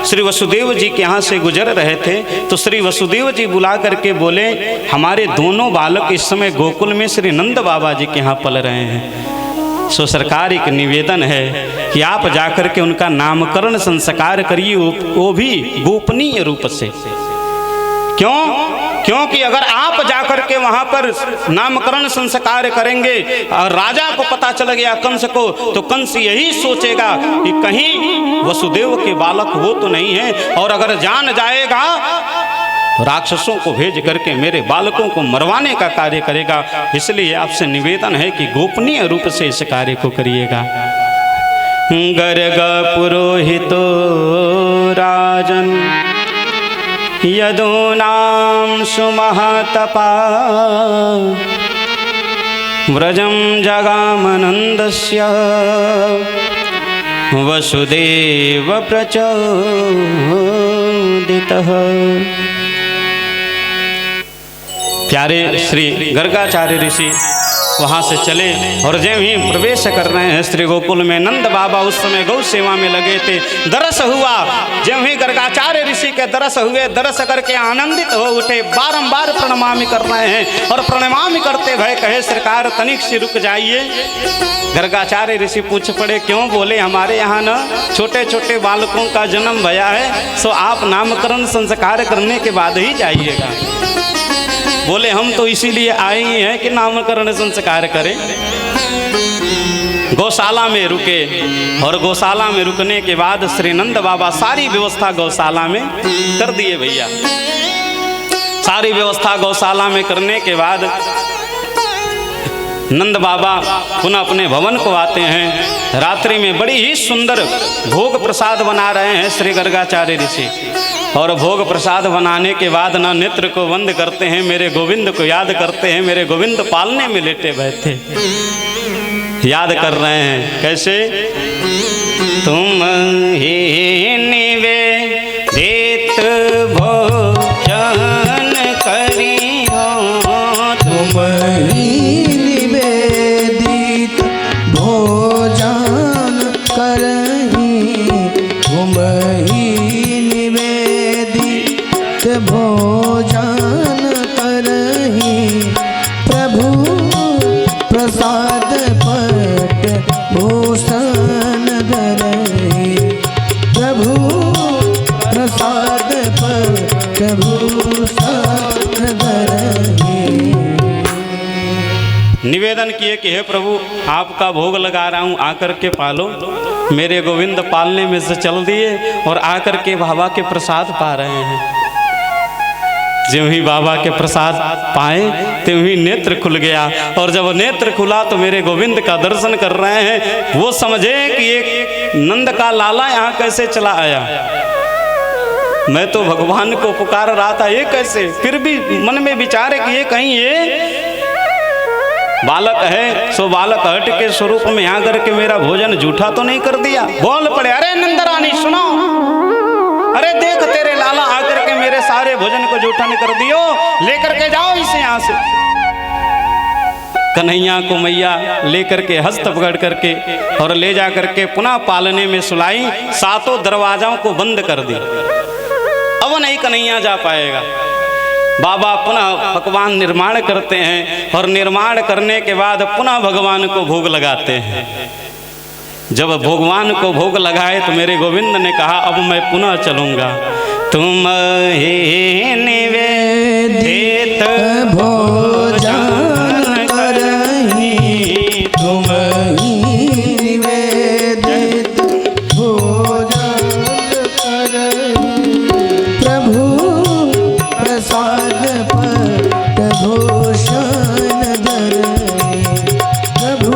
श्री वसुदेव जी के यहाँ से गुजर रहे थे तो श्री वसुदेव जी बुला करके बोले, हमारे दोनों बालक इस समय गोकुल में श्री नंद बाबा जी के यहाँ पल रहे हैं। सो सरकार एक निवेदन है कि आप जाकर के उनका नामकरण संस्कार करिए, वो भी गोपनीय रूप से। क्यों? क्योंकि अगर आप जाकर के वहां पर नामकरण संस्कार करेंगे और राजा को पता चल गया कंस को, तो कंस यही सोचेगा कि कहीं वसुदेव के बालक वो तो नहीं है, और अगर जान जाएगा तो राक्षसों को भेज करके मेरे बालकों को मरवाने का कार्य करेगा। इसलिए आपसे निवेदन है कि गोपनीय रूप से इस कार्य को करिएगा। गर्ग पुरोहितो राजन यदूनां सुमहातपा व्रजं जगामनन्दस्य वसुदेव प्रचोदितः। प्यारे श्री गर्गाचार्य ऋषि वहाँ से चले और जब ही प्रवेश कर रहे हैं श्री गोकुल में, नंद बाबा उस समय गौ सेवा में लगे थे। दरस हुआ, जब ही गर्गाचार्य ऋषि के दरस हुए, दरस करके आनंदित हो उठे, बारंबार प्रणाम कर रहे हैं और प्रणाम करते भय कहे, सरकार तनिक से रुक जाइए। गर्गाचार्य ऋषि पूछ पड़े, क्यों? बोले, हमारे यहाँ न छोटे छोटे बालकों का जन्म भया है, सो आप नामकरण संस्कार करने के बाद ही जाइएगा। बोले, हम तो इसीलिए आए ही हैं कि नामकरण संस्कार करें। गौशाला में रुके और गौशाला में रुकने के बाद श्री नंद बाबा सारी व्यवस्था गौशाला में कर दिए भैया। सारी व्यवस्था गौशाला में करने के बाद नंद बाबा पुनः अपने भवन को आते हैं। रात्रि में बड़ी ही सुंदर भोग प्रसाद बना रहे हैं श्री गर्गाचार्य ऋषि, और भोग प्रसाद बनाने के बाद ना नेत्र को बंद करते हैं, मेरे गोविंद को याद करते हैं। मेरे गोविंद पालने में लेटे बैठे याद कर रहे हैं। कैसे? तुम ही निवेदित भोजन करियो, तुम ही निवेदित भोजन करही, तुम ही निवेदित भोजन करही, प्रभु प्रसाद पट भूषण धरही, प्रभु प्रसाद पट भूषण धरही। निवेदन किए कि हे प्रभु, आपका भोग लगा रहा हूँ, आकर के पालो। मेरे गोविंद पालने में से चल दिए और आकर के बाबा के प्रसाद पा रहे हैं। ज्यों ही बाबा के प्रसाद पाए त्यों ही नेत्र खुल गया, और जब नेत्र खुला तो मेरे गोविंद का दर्शन कर रहे हैं। वो समझे कि एक नंद का लाला यहाँ कैसे चला आया। मैं तो भगवान को पुकार रहा था, ये कैसे? फिर भी मन में विचार कि ये कहीं ये बालक है, सो बालक हट के स्वरूप में यहाँ करके मेरा भोजन जूठा तो नहीं कर दिया। बोल पड़े, अरे नंदरानी सुनो, अरे देख तेरे लाला आकर के मेरे सारे भोजन को जूठा नहीं कर दियो, लेकर के जाओ इसे यहाँ से। कन्हैया को मैया लेकर के हस्त पकड़ करके और ले जा करके पुनः पालने में सुलाई, सातों दरवाजाओं को बंद कर दी। अब नहीं कन्हैया जा पाएगा। बाबा पुनः पकवान निर्माण करते हैं और निर्माण करने के बाद पुनः भगवान को भोग लगाते हैं। जब भगवान को भोग लगाए तो मेरे गोविंद ने कहा, अब मैं पुनः चलूँगा। तुम ही निवेदित भोजन करही, तुम ही निवेदित भोजन करही, प्रभु प्रसाद पट भूषण धरही, प्रभु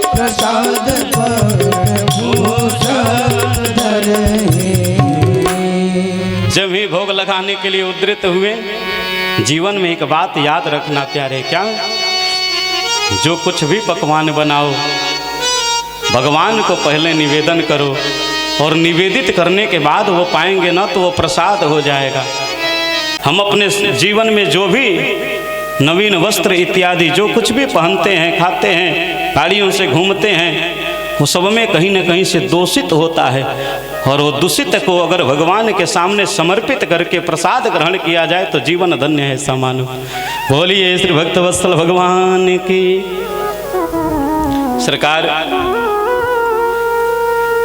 प्रसाद पट भूषण धरही। जब भी भोग लगाने के लिए उद्यत हुए, जीवन में एक बात याद रखना प्यारे, क्या? जो कुछ भी पकवान बनाओ भगवान को पहले निवेदन करो, और निवेदित करने के बाद वो पाएंगे ना तो वो प्रसाद हो जाएगा। हम अपने जीवन में जो भी नवीन वस्त्र इत्यादि जो कुछ भी पहनते हैं, खाते हैं, गाड़ियों से घूमते हैं, वो सब में कहीं न कहीं से दूषित होता है, और वो दूषित को अगर भगवान के सामने समर्पित करके प्रसाद ग्रहण किया जाए तो जीवन धन्य है सामान्य। बोलिए श्री भक्तवत्सल भगवान की। सरकार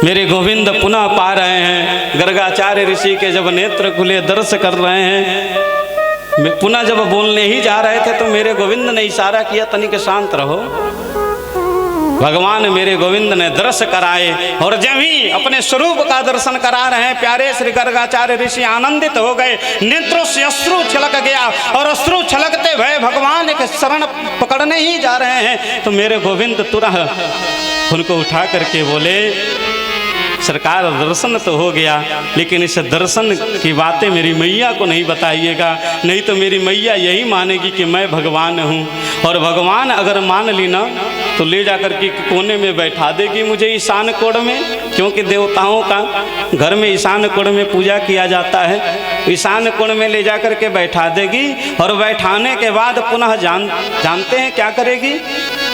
मेरे गोविंद पुनः पा रहे हैं, गर्गाचार्य ऋषि के जब नेत्र खुले दर्श कर रहे हैं, पुनः जब बोलने ही जा रहे थे तो मेरे गोविंद ने इशारा किया तनिक शांत रहो। भगवान मेरे गोविंद ने दर्श कराए, और जब ही अपने स्वरूप का दर्शन करा रहे हैं प्यारे श्री गर्गाचार्य ऋषि आनंदित हो गए, नेत्रों से अश्रु छलक गया, और अश्रु छलकते भय भगवान के शरण पकड़ने ही जा रहे हैं तो मेरे गोविंद तुरंत उनको उठा करके बोले, सरकार दर्शन तो हो गया, लेकिन इस दर्शन की बातें मेरी मैया को नहीं बताइएगा, नहीं तो मेरी मैया यही मानेगी कि मैं भगवान हूँ, और भगवान अगर मान ली ना तो ले जाकर के कोने में बैठा देगी मुझे ईशान कोण में, क्योंकि देवताओं का घर में ईशान कोण में पूजा किया जाता है। ईशान कोण में ले जाकर के बैठा देगी, और बैठाने के बाद पुनः जानते हैं क्या करेगी?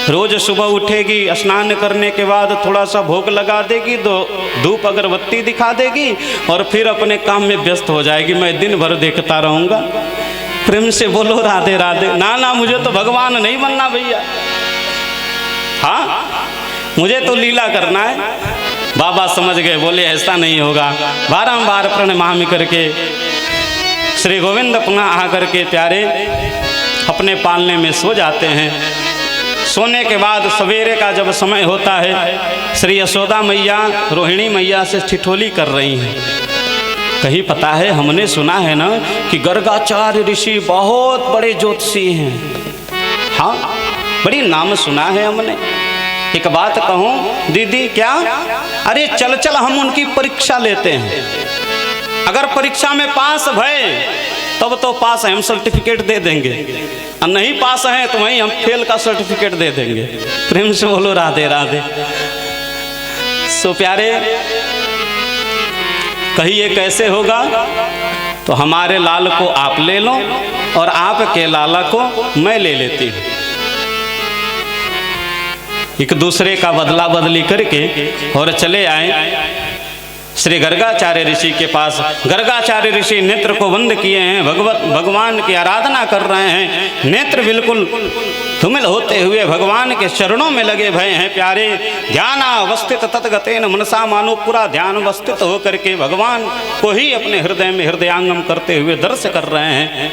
रोज सुबह उठेगी, स्नान करने के बाद थोड़ा सा भोग लगा देगी, तो धूप अगरबत्ती दिखा देगी, और फिर अपने काम में व्यस्त हो जाएगी। मैं दिन भर देखता रहूँगा। प्रेम से बोलो राधे राधे। ना ना, मुझे तो भगवान नहीं बनना भैया, हाँ मुझे तो लीला करना है। बाबा समझ गए, बोले ऐसा नहीं होगा। बारंबार प्रणमामि करके श्री गोविंद पुनः आकर के प्यारे अपने पालने में सो जाते हैं। सोने के बाद सवेरे का जब समय होता है, श्री यशोदा मैया रोहिणी मैया से ठिठोली कर रही हैं। कहीं पता है, हमने सुना है ना कि गर्गाचार्य ऋषि बहुत बड़े ज्योतिषी हैं। हाँ, बड़ी नाम सुना है हमने। एक बात कहूँ दीदी, क्या? अरे चल चल हम उनकी परीक्षा लेते हैं, अगर परीक्षा में पास भय तब तो पास है, हम सर्टिफिकेट दे देंगे, और नहीं पास हैं तो वहीं हम फेल का सर्टिफिकेट दे देंगे। प्रेम से बोलो राधे राधे। सो प्यारे, कहिए कैसे होगा? तो हमारे लाल को आप ले लो और आपके लाला को मैं ले लेती हूँ। एक दूसरे का बदला बदली करके और चले आए श्री गर्गाचार्य ऋषि के पास। गर्गाचार्य ऋषि नेत्र को बंद किए हैं, भगवान की आराधना कर रहे हैं। नेत्र बिल्कुल धूमिल होते हुए भगवान के चरणों में लगे भय हैं प्यारे। ध्यान अवस्थित तत्गतेन मनसा, मानो पूरा ध्यान अवस्थित होकर के भगवान को ही अपने हृदय में हृदयांगम करते हुए दर्श कर रहे हैं।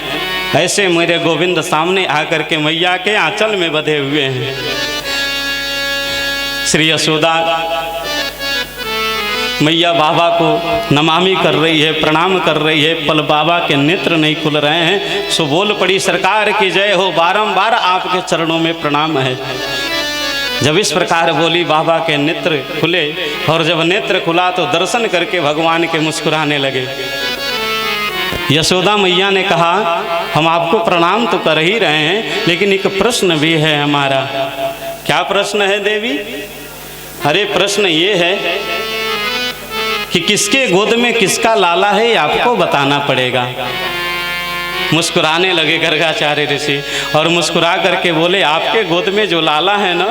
ऐसे मेरे गोविंद सामने आकर के मैया के आंचल में बंधे हुए हैं। श्री यशोदा मैया बाबा को नमामि कर रही है, प्रणाम कर रही है, पल बाबा के नेत्र नहीं खुल रहे हैं। सो बोल पड़ी, सरकार की जय हो, बारंबार आपके चरणों में प्रणाम है। जब इस प्रकार बोली, बाबा के नेत्र खुले, और जब नेत्र खुला तो दर्शन करके भगवान के मुस्कुराने लगे। यशोदा मैया ने कहा, हम आपको प्रणाम तो कर ही रहे हैं, लेकिन एक प्रश्न भी है हमारा। क्या प्रश्न है देवी? अरे प्रश्न ये है कि किसके गोद में किसका लाला है, ये आपको बताना पड़ेगा। मुस्कुराने लगे गर्गाचार्य ऋषि, और मुस्कुरा करके बोले, आपके गोद में जो लाला है ना,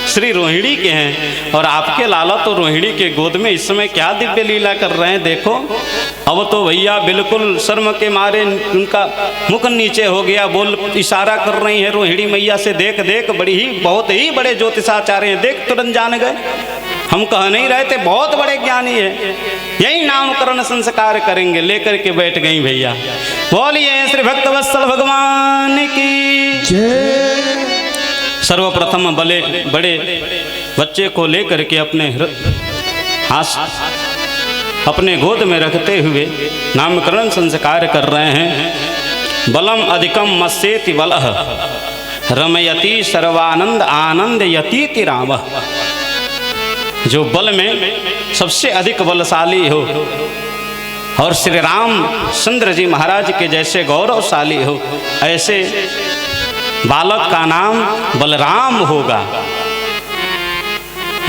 श्री रोहिणी के हैं, और आपके लाला तो रोहिणी के गोद में इस समय क्या दिव्य लीला कर रहे हैं देखो। अब तो भैया बिल्कुल शर्म के मारे उनका मुख नीचे हो गया, बोल इशारा कर रही है रोहिणी मैया से, देख देख, बहुत ही बड़े ज्योतिषाचार्य हैं, देख तुरंत जान गए। हम कह नहीं रहे थे बहुत बड़े ज्ञानी है, यही नामकरण संस्कार करेंगे। लेकर के बैठ गई भैया। बोलिए श्री भक्तवत्सल भगवान की जय। सर्वप्रथम बड़े बच्चे को लेकर के अपने हाथ अपने गोद में रखते हुए नामकरण संस्कार कर रहे हैं। बलम अधिकम मस्येति बलः रमयति सर्वानंद आनंद यतीति रामः। जो बल में सबसे अधिक बलशाली हो और श्री रामचंद्र जी महाराज के जैसे गौरवशाली हो, ऐसे बालक का नाम बलराम होगा।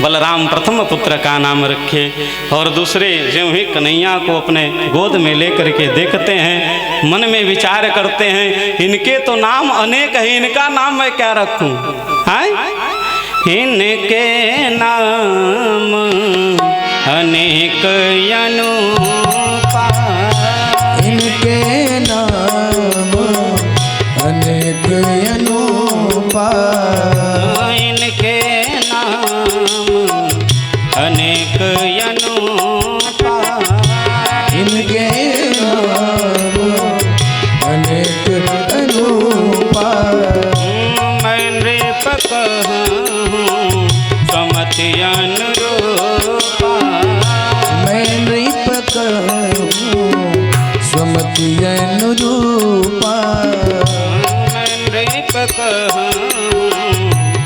बलराम प्रथम पुत्र का नाम रखे। और दूसरे ज्यों ही कन्हैया को अपने गोद में लेकर के देखते हैं, मन में विचार करते हैं, इनके तो नाम अनेक है, इनका नाम मैं क्या रखूं? इनके नाम अनेक अनुपा, इनके नाम अनेक अनुपा, इनके नाम अनेक अनुपा, इनके नाम अनेक अनुपा। मैं नृप कहूँ सुमति अनुरूपा, मैं नृप कहूँ सुमति अनुरूपा, मैं नृप कहूँ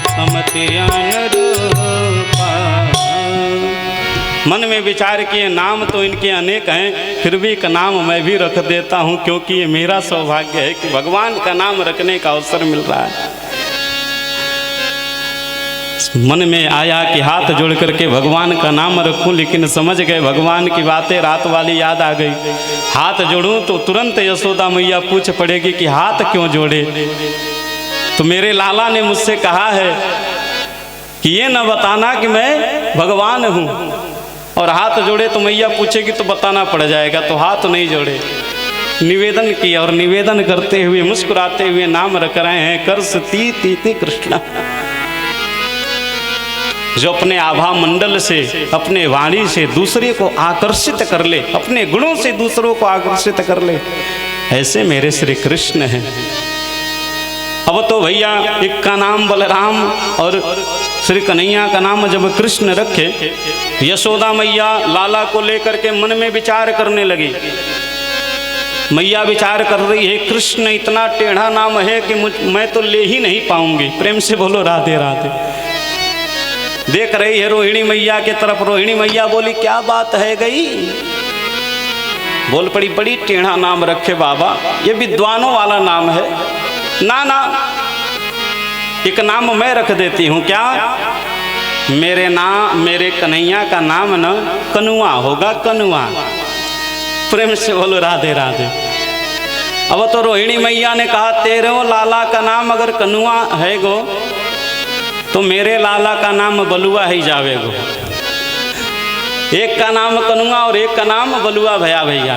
सुमति अनुरूपा। मन में विचार किए नाम तो इनके अनेक हैं, फिर भी एक नाम मैं भी रख देता हूँ, क्योंकि ये मेरा सौभाग्य है कि भगवान का नाम रखने का अवसर मिल रहा है। मन में आया कि हाथ जोड़ करके भगवान का नाम रखूं, लेकिन समझ गए भगवान की बातें रात वाली याद आ गई। हाथ जोड़ूं तो तुरंत यशोदा मैया पूछ पड़ेगी कि हाथ क्यों जोड़े। तो मेरे लाला ने मुझसे कहा है कि ये न बताना कि मैं भगवान हूँ, और हाथ जोड़े तो मैया पूछेगी तो बताना पड़ जाएगा, तो हाथ नहीं जोड़े। निवेदन किया और निवेदन करते हुए मुस्कुराते हुए नाम रख रहे हैं करसती तीति कृष्णा। जो अपने आभा मंडल से, अपने वाणी से दूसरे को आकर्षित कर ले, अपने गुणों से दूसरों को आकर्षित कर ले, ऐसे मेरे श्री कृष्ण हैं। अब तो भैया एक का नाम बलराम और श्री कन्हैया का नाम जब कृष्ण रखे, यशोदा मैया लाला को लेकर के मन में विचार करने लगी। मैया विचार कर रही है कृष्ण इतना टेढ़ा नाम है कि मैं तो ले ही नहीं पाऊंगी। प्रेम से बोलो राधे राधे। देख रही है रोहिणी मैया के तरफ। रोहिणी मैया बोली क्या बात है गई, बोल पड़ी बड़ी टेढ़ा नाम रखे बाबा, ये विद्वानों वाला नाम है। ना ना, एक नाम मैं रख देती हूँ। क्या? मेरे कन्हैया का नाम न कनुआ होगा, कनुआ। प्रेम से बोलो राधे राधे। अब तो रोहिणी मैया ने कहा तेरे लाला का नाम अगर कनुआ है गो, तो मेरे लाला का नाम बलुआ ही जावेगो। एक का नाम कनुआ और एक का नाम बलुआ भैया भैया।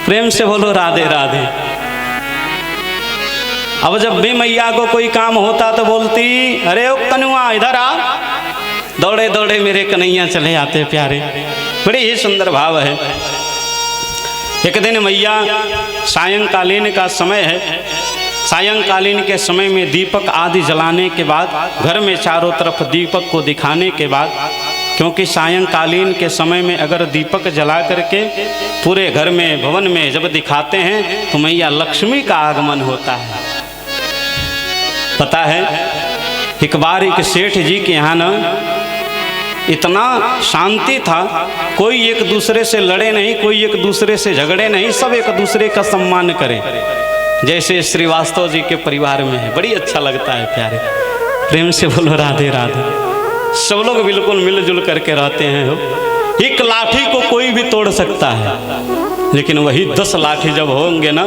प्रेम से बोलो राधे राधे। अब जब भी मैया को कोई काम होता तो बोलती अरे ओ कनुआ इधर आ, दौड़े दौड़े मेरे कन्हैया चले आते प्यारे। बड़ी ही सुंदर भाव है। एक दिन मैया सायंकालीन का समय है, सायंकालीन के समय में दीपक आदि जलाने के बाद, घर में चारों तरफ दीपक को दिखाने के बाद, क्योंकि सायंकालीन के समय में अगर दीपक जला करके पूरे घर में भवन में जब दिखाते हैं तो मैया लक्ष्मी का आगमन होता है। पता है एक बार एक सेठ जी के यहाँ ना इतना शांति था, कोई एक दूसरे से लड़े नहीं, कोई एक दूसरे से झगड़े नहीं, सब एक दूसरे का सम्मान करें, जैसे श्रीवास्तव जी के परिवार में है। बड़ी अच्छा लगता है प्यारे। प्रेम से बोलो राधे राधे। सब लोग बिल्कुल मिलजुल करके रहते हैं। एक लाठी को कोई भी तोड़ सकता है, लेकिन वही 10 लाठी जब होंगे ना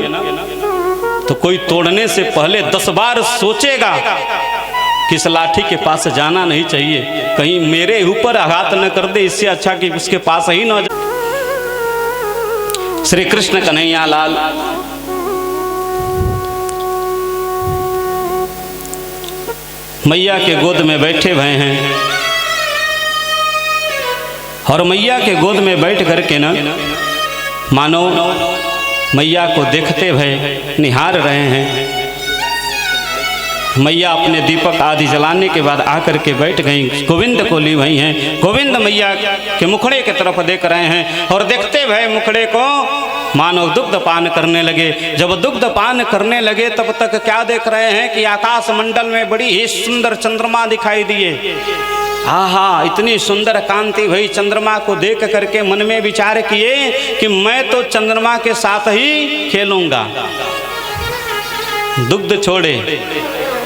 तो कोई तोड़ने से पहले 10 बार सोचेगा कि इस लाठी के पास जाना नहीं चाहिए, कहीं मेरे ऊपर आघात न कर दे, इससे अच्छा कि उसके पास ही न जाए। श्री कृष्ण कन्हैया लाल मैया के गोद में बैठे हुए हैं, और मैया के गोद में बैठ करके ना मानो मैया को देखते हुए निहार रहे हैं। मैया अपने दीपक आदि जलाने के बाद आकर के बैठ गई, गोविंद को ली हुई हैं। गोविंद मैया के मुखड़े की तरफ देख रहे हैं, और देखते हुए मुखड़े को मानो दुग्ध पान करने लगे। जब दुग्ध पान करने लगे तब तक क्या देख रहे हैं कि आकाश मंडल में बड़ी ही सुंदर चंद्रमा दिखाई दिए। आहा, इतनी सुंदर कांति भई चंद्रमा को देख करके मन में विचार किए कि मैं तो चंद्रमा के साथ ही खेलूंगा। दुग्ध छोड़े,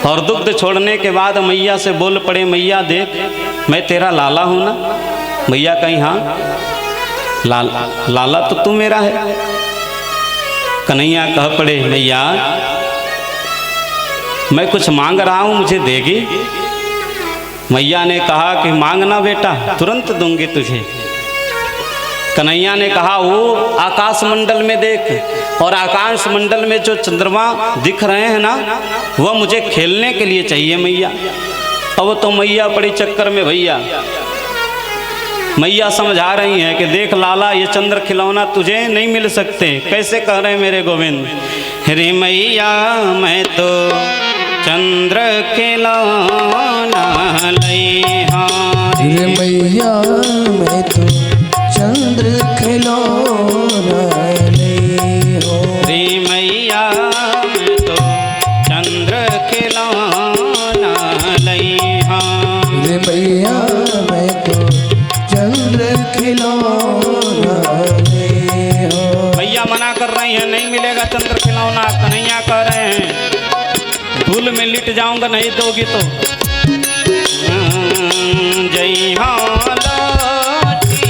और दुग्ध छोड़ने के बाद मैया से बोल पड़े मैया देख मैं तेरा लाला हूं ना। मैया कहीं हाँ लाला तो तू मेरा है। कन्हैया कह पड़े मैया मैं कुछ मांग रहा हूं, मुझे देगी। मैया ने कहा कि मांगना बेटा, तुरंत दूंगी तुझे। कन्हैया ने कहा वो आकाश मंडल में देख, और आकाश मंडल में जो चंद्रमा दिख रहे हैं ना, वह मुझे खेलने के लिए चाहिए मैया। अब तो मैया पड़ी चक्कर में भैया। मैया समझा रही हैं कि देख लाला, ये चंद्र खिलौना तुझे नहीं मिल सकते। कैसे कह रहे हैं मेरे गोविंद, रे मैया मैं तो चंद्र खिलौना लइहा, रे मैया मैं तो चंद्र खिलौना लइहो, रे मैया मैं तो चंद्र खिलौना लइहा, रे मैया मैं तो चंद्र खिलौना लइहो। भैया मना कर रही हैं, नहीं मिलेगा चंद्र खिलौना। कन्हैया कह रहे हैं धूल में लिट जाऊंगा नहीं दोगी तो। जय हो लौटी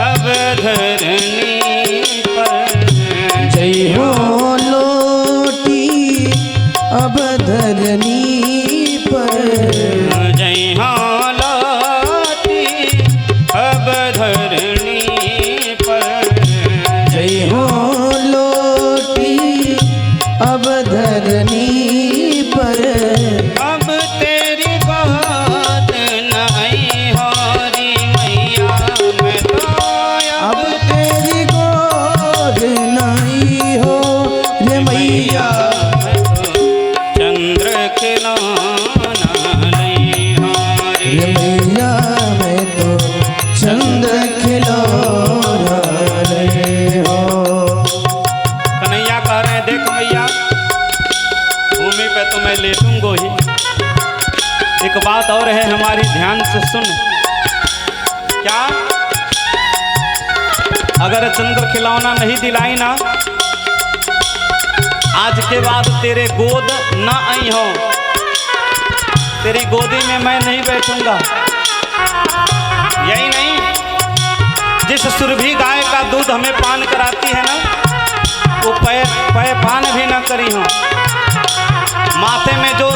अब धरनी पर, जय हो लौटी अब धरनी पर, जय हो लौटी अब धरनी पर, जय हो लौटी अब धरनी पर, अब तेरी बात नहीं हो री मैया मैं तो, अब तेरी गोद नहीं हो रे मैया, मैं तो चंद्र खिलौना लइहा, रे मैया मैं तो चंद्र खिलौना लइहो। कन्हैया कह रहे हैं देख मैया, भूमि पे तो मैं लेटूंगा ही, एक बात और है हमारी, ध्यान से सुन। क्या? अगर चंद्र खिलौना नहीं दिलाई ना, आज के बाद तेरे गोद ना आई हो, तेरी गोदी में मैं नहीं बैठूंगा। यही नहीं, जिस सुरभि गाय का दूध हमें पान कराती है ना, वो पैर पान भी ना करी हो। माथे में जो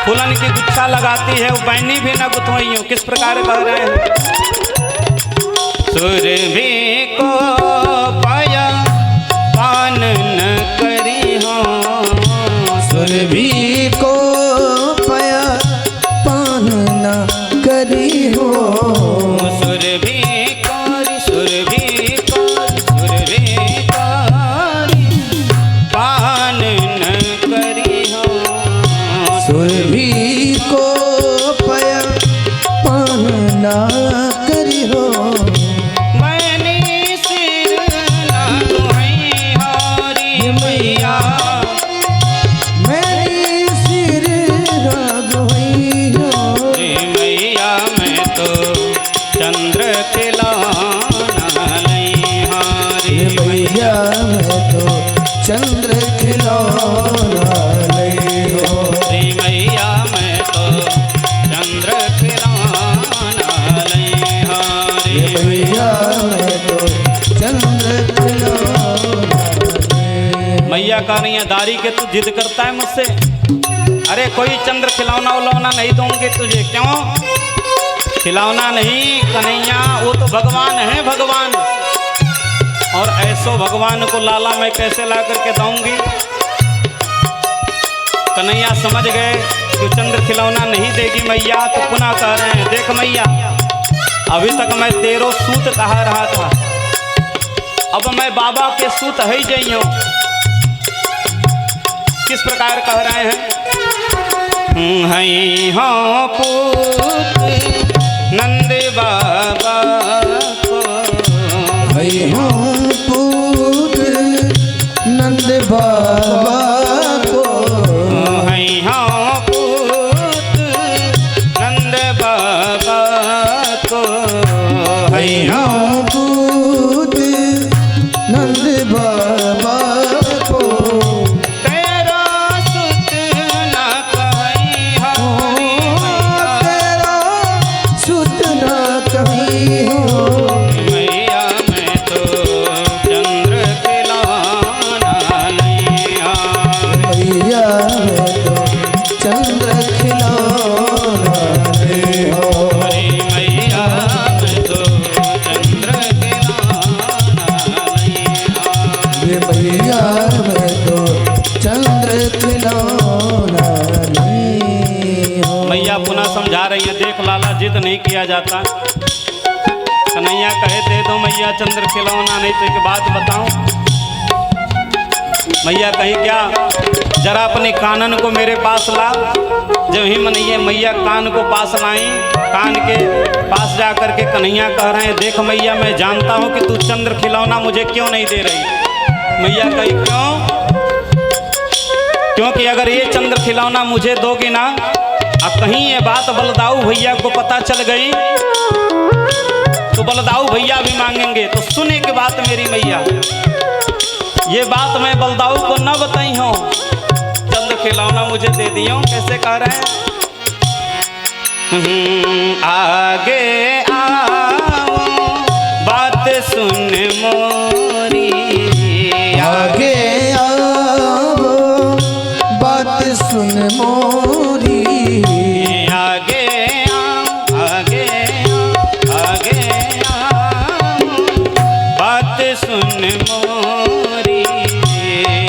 फूलन की गुच्छा लगाती है, वो बैनी भी ना गुथवाई हो। किस प्रकार कह रहे हैं, सुरभि को पाया पान न करी हो, सुरभि को पाया पान न करी हो, सुरभि कारी सुरभि कारी सुरभि कारी पान न करी हो, सुरभि को पाया पान न करी हो, मैंने सिर ना दुहाई हरी मैया, मेरी सिर राग हुई हो, रे मैया मैं तो चंद्र खिलौना लइहा, रे मैया मैं तो चंद्र खिलौना लइहो, रे मैया मैं तो चंद्र खिलौना लइहा, रे मैया मैं तो चंद्र खिलौना लइहो। मैया कह रही है दारी के तू जिद करता है मुझसे, अरे कोई चंद्र खिलौना उलौना नहीं दूंगी तुझे। क्यों खिलौना नहीं कन्हैया, वो तो भगवान है भगवान, और ऐसो भगवान को लाला मैं कैसे ला करके दूंगी। कन्हैया समझ गए कि चंद्र खिलौना नहीं देगी मैया, तो पुनः कह रहे हैं देख मैया, अभी तक मैं तेरो सूत कहा रहा था, अब मैं बाबा के सूत है ही जइयो। किस प्रकार कह रहे हैं, हई हो पूत नंद बाबा को, हई हो पूत नंद बाबा को, हई हो पूत नंद बाबा को, हई हो पूत नंद बाबा को, तेरा सुत न कहीं हो तेरा सुत न कहीं हो, मैया मैं तो नहीं किया जाता। कन्हैया कहे दे दो मैया चंद्र खिलौना, नहीं तो एक बात बताऊं। मैया कही क्या, जरा अपने कानन को मेरे पास ला। जब ही मनैया मैया कान को पास लाई, कान के पास जा कर के कन्हैया कह रहे हैं, देख मैया मैं जानता हूँ कि तू चंद्र खिलौना मुझे क्यों नहीं दे रही। मैया कही क्यों? क्योंकि अगर ये चंद्र खिलौना मुझे दोगे ना, अब कहीं ये बात बलदाऊ भैया को पता चल गई तो बलदाऊ भैया भी मांगेंगे। तो सुने के बात मेरी मैया, ये बात मैं बलदाऊ को न बताई हूँ, चंद्र खिलौना मुझे दे दियो। कैसे कह रहे हैं, आगे आओ बात सुन मोरी, आगे आओ बात सुन मोरी, आगे आओ, आगे आओ, आगे आओ बात सुन मोरी,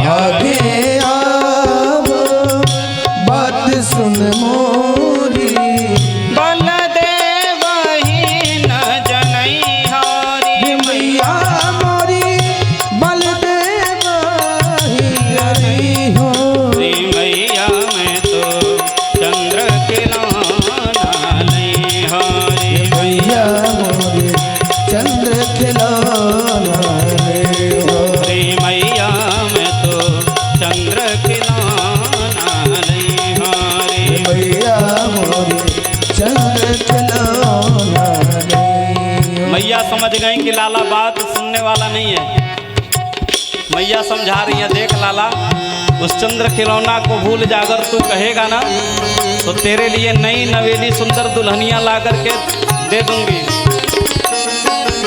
आगे आओ बात सुन मोरी, बलदेव ही न जनई हरी। मैया मोरी बलदेव ही हरी हो। रे मैया मैं तो चंद्र खिलौना नहीं हरी। मैया मोरी चंद्र खिलौना ले हो। रे मैया मैं तो चंद्र खिलौना नहीं हरी। मैया मोरी चंद्र खिलौना ले हो। मैया समझ गई कि लाला बात सुनने वाला नहीं है। मैया समझा रही है, देख लाला उस चंद्र खिलौना को भूल जा, अगर तू कहेगा ना तो तेरे लिए नई नवेली सुंदर दुल्हनियां ला करके दे दूंगी।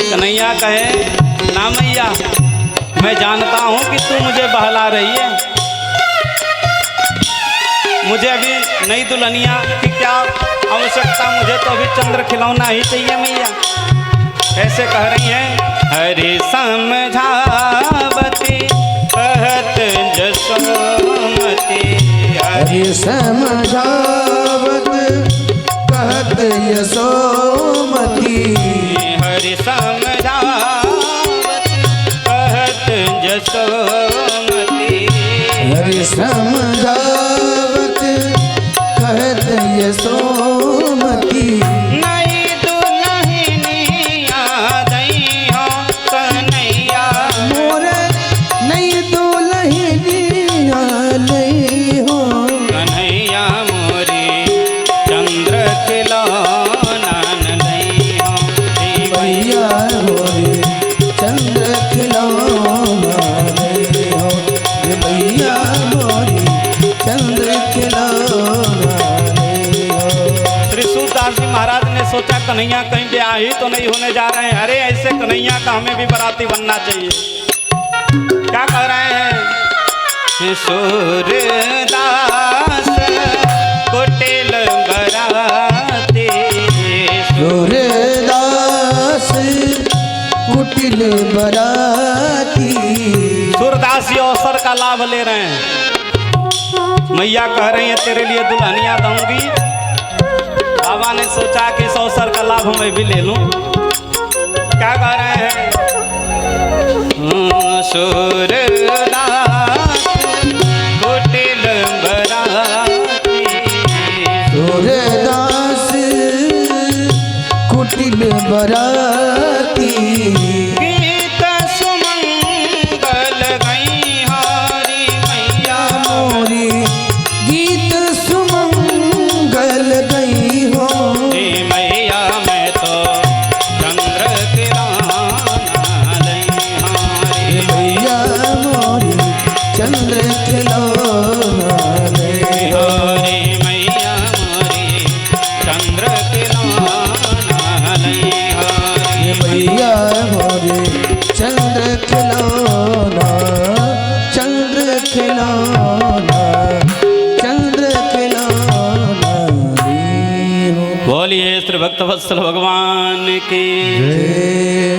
कन्हैया कहे ना मैया, मैं जानता हूं कि तू मुझे बहला रही है, मुझे अभी नई दुल्हनिया की क्या आवश्यकता, मुझे तो अभी चंद्र खिलौना ही चाहिए मैया। ऐसे कह रही हैं, हरि समझावती कहत जसोमती, हरि समझावत कहत यशोमती, हरि समझावत कहत जसोमती, हरि समझावत कहत यशोमती, नई दुल्हनिया दई हो कन्हैया, मोर नई दुल्हनिया लई हो। कन्हैया मोरी चंद्र खिलौना नहीं हो। मैया मोरी चंद्र खिलौना ले हो। मैया मोरी चंद्र खिलौना ले हो। श्री सूरदास जी महाराज ने सोचा कन्हैया कहीं ब्याह ही तो नहीं होने जा रहे हैं, अरे ऐसे कन्हैया का हमें भी बराती बनना चाहिए। क्या कह रहे हैं, सूरदास कुटिल बराती, सूरदास कुटिल बराती, सूरदास ये अवसर का लाभ ले रहे हैं। मैया कह रही है तेरे लिए दुल्हनिया दूंगी। बाबा ने सोचा कि इस अवसर का लाभ मैं भी ले लूं। क्या कह रहे हैं, सूरदास कुटिल बराती, सूरदास कुटिल बराती, गीत सुमंगल गई हरी मैया मोरी गीत सुमंगल गई हो। हे मैया मैं तो चंद्र खिलौना नहीं हरी। मैया मोरी चंद्र खिलौना ले हो। हरी मैया मोरी चंद्र खिलौना नहीं हरी। मैया मोरी चंद्र खिलौना, चंद्र खिलौना, चंद्र खिलौना ली हो। बोलिए श्री भक्त वत्सल भगवान की जय।